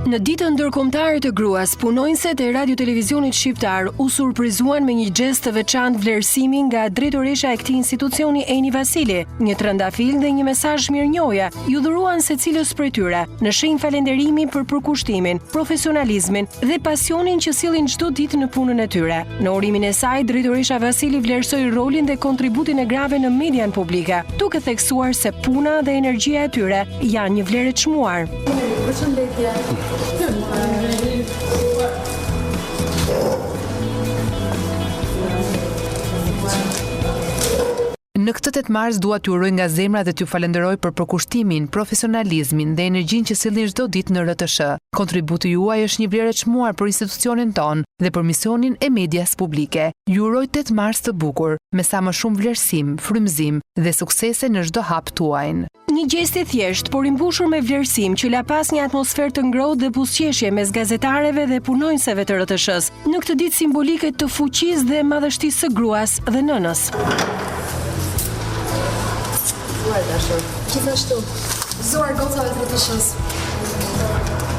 Në ditën ndërkombëtare të gruas, punonjësit e radio-televizionit shqiptar u surprizuan me një gest të veçantë vlerësimi nga drejtoresha e këtij institucioni Eni Vasili. Një trëndafil dhe një mesazh mirënjohje ju dhuruan secilës prej tyre, në shenjë falënderimi për përkushtimin, profesionalizmin dhe pasionin që sillin çdo ditë në punën e tyre. Në urimin e saj, drejtoresha Vasili vlerësoi rolin dhe kontributin e grave në median publike, duke theksuar se puna dhe energjia e tyre janë një vlerë e çmuar. Në këtë 8 mars dua t'ju uroj nga zemra dhe t'ju falenderoj për përkushtimin, profesionalizmin dhe energjinë që sillni çdo ditë në RTS. Kontributi juaj është një vlerë e çmuar për institucionin ton dhe për misionin e medias publike. Ju uroj 8 mars të bukur, me sa më shumë vlerësim, frymëzim dhe suksese në çdo hap tuaj. Një gest i thjesht, por i mbushur me vlerësim që la pas një atmosferë të ngrohtë dhe buzëqeshje mes gazetarëve dhe punonjësve të RTS-s, në këtë ditë simbolike të fuqisë dhe madhështisë së gruas dhe nënës. Gjithashtu, zoar gocave të RTS-s.